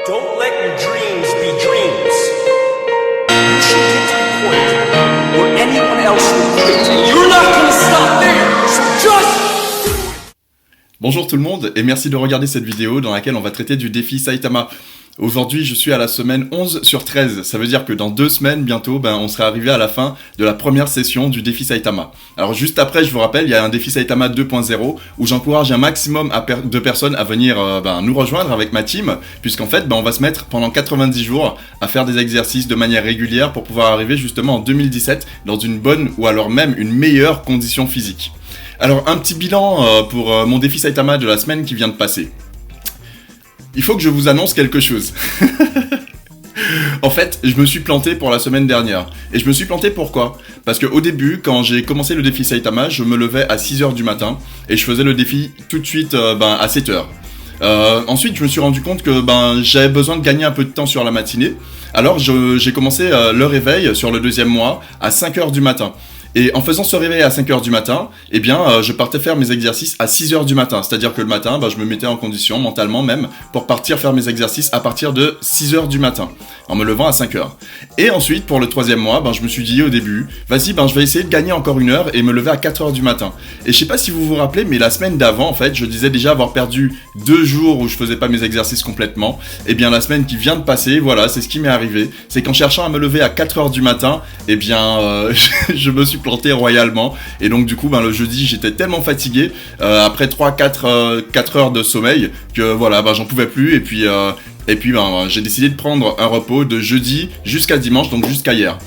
Don't let your dreams be dreams. You should get to the point where anyone else will quit, and you're not gonna stop there. So just... Bonjour tout le monde et merci de regarder cette vidéo dans laquelle on va traiter du défi Saitama. Aujourd'hui, je suis à la semaine 11 sur 13. Ça veut dire que dans 2 semaines, bientôt, on sera arrivé à la fin de la première session du défi Saitama. Alors juste après, je vous rappelle, il y a un défi Saitama 2.0 où j'encourage un maximum de personnes à venir nous rejoindre avec ma team, puisqu'en fait, on va se mettre pendant 90 jours à faire des exercices de manière régulière pour pouvoir arriver justement en 2017 dans une bonne ou alors même une meilleure condition physique. Alors un petit bilan pour mon défi Saitama de la semaine qui vient de passer. Il faut que je vous annonce quelque chose. En fait, je me suis planté pour la semaine dernière. Et je me suis planté pourquoi ? Parce qu'au début, quand j'ai commencé le défi Saitama, je me levais à 6h du matin et je faisais le défi tout de suite à 7h. Ensuite, je me suis rendu compte que j'avais besoin de gagner un peu de temps sur la matinée. Alors, j'ai commencé le réveil sur le 2e mois à 5h du matin. Et en faisant ce réveil à 5h du matin, je partais faire mes exercices à 6h du matin. C'est-à-dire que le matin, je me mettais en condition, mentalement même, pour partir faire mes exercices à partir de 6h du matin, en me levant à 5h. Et ensuite, pour le 3e mois, je me suis dit au début, vas-y, je vais essayer de gagner encore 1 heure et me lever à 4h du matin. Et je sais pas si vous vous rappelez, mais la semaine d'avant, en fait, je disais déjà avoir perdu 2 jours où je faisais pas mes exercices complètement. Et bien, la semaine qui vient de passer, voilà, c'est ce qui m'est arrivé. C'est qu'en cherchant à me lever à 4h du matin, je me suis planté royalement. Et donc, du coup, le jeudi, j'étais tellement fatigué, après 3-4 heures de sommeil, que voilà, j'en pouvais plus. Et puis, j'ai décidé de prendre un repos de jeudi jusqu'à dimanche, donc jusqu'à hier.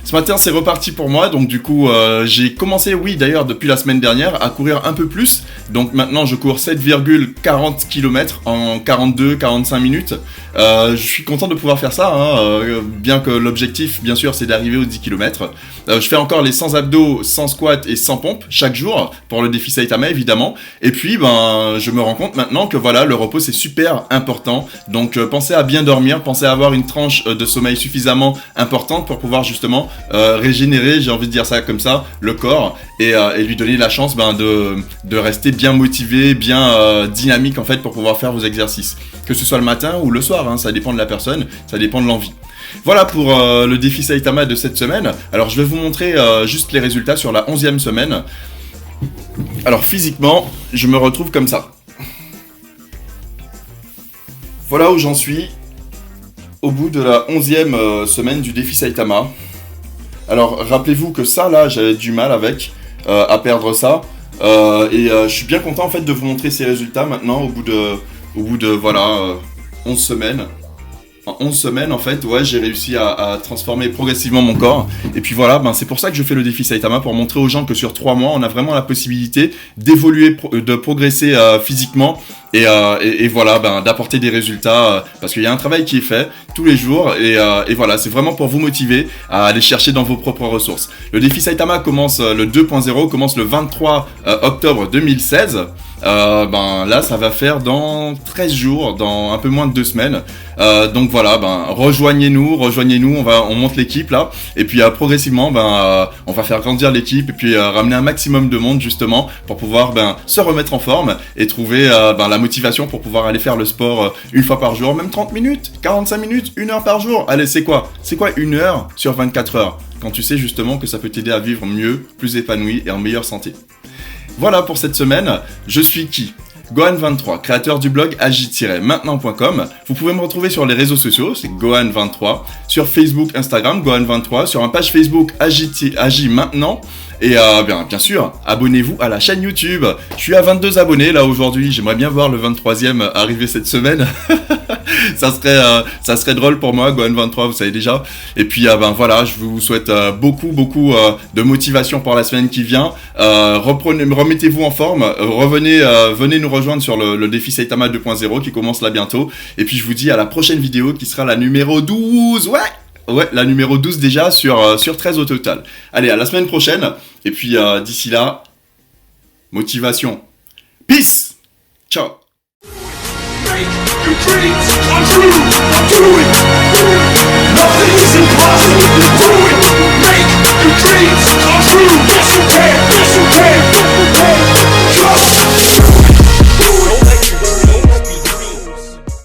Ce matin, c'est reparti pour moi, donc du coup, j'ai commencé, d'ailleurs, depuis la semaine dernière, à courir un peu plus. Donc maintenant, je cours 7,40 km en 42-45 minutes. Je suis content de pouvoir faire ça, bien que l'objectif, bien sûr, c'est d'arriver aux 10 km. Je fais encore les 100 abdos, 100 squats et 100 pompes chaque jour, pour le défi Saitama, évidemment. Et puis, je me rends compte maintenant que voilà, le repos, c'est super important. Donc, pensez à bien dormir, pensez à avoir une tranche de sommeil suffisamment importante pour pouvoir justement régénérer, j'ai envie de dire ça comme ça, le corps et lui donner la chance de rester bien motivé, bien dynamique en fait pour pouvoir faire vos exercices. Que ce soit le matin ou le soir, ça dépend de la personne, ça dépend de l'envie. Voilà pour le défi Saitama de cette semaine. Alors je vais vous montrer juste les résultats sur la 11e semaine. Alors physiquement, je me retrouve comme ça. Voilà où j'en suis au bout de la 11e semaine du défi Saitama. Alors rappelez-vous que ça là, j'avais du mal à perdre ça. Je suis bien content en fait de vous montrer ces résultats maintenant au bout de 11 semaines. En 11 semaines, en fait, j'ai réussi à transformer progressivement mon corps. Et puis voilà, c'est pour ça que je fais le défi Saitama, pour montrer aux gens que sur 3 mois, on a vraiment la possibilité d'évoluer, de progresser physiquement et voilà, d'apporter des résultats. Parce qu'il y a un travail qui est fait tous les jours et voilà, c'est vraiment pour vous motiver à aller chercher dans vos propres ressources. Le défi Saitama commence, le 2.0 commence le 23 octobre 2016. Là ça va faire dans 13 jours, dans un peu moins de 2 semaines. Donc voilà, rejoignez-nous, on monte l'équipe là, et puis progressivement on va faire grandir l'équipe et puis ramener un maximum de monde justement pour pouvoir se remettre en forme et trouver la motivation pour pouvoir aller faire le sport 1 fois par jour, même 30 minutes, 45 minutes, 1 heure par jour. Allez, c'est quoi 1 heure sur 24 heures quand tu sais justement que ça peut t'aider à vivre mieux, plus épanoui et en meilleure santé. Voilà pour cette semaine, je suis qui ? Gohan23, créateur du blog agi-maintenant.com. Vous pouvez me retrouver sur les réseaux sociaux, c'est Gohan23, sur Facebook, Instagram, Gohan23, sur une page Facebook Agi Maintenant. Et bien sûr, abonnez-vous à la chaîne YouTube. Je suis à 22 abonnés là aujourd'hui, j'aimerais bien voir le 23e arriver cette semaine. ça serait drôle pour moi, Gohan23, vous savez déjà. Et puis voilà, je vous souhaite beaucoup de motivation pour la semaine qui vient. Remettez-vous en forme, venez nous rejoindre sur le défi Saitama 2.0 qui commence là bientôt. Et puis je vous dis à la prochaine vidéo qui sera la numéro 12. Ouais, la numéro 12 déjà sur 13 au total. Allez, à la semaine prochaine. Et puis d'ici là, motivation. Peace. Ciao.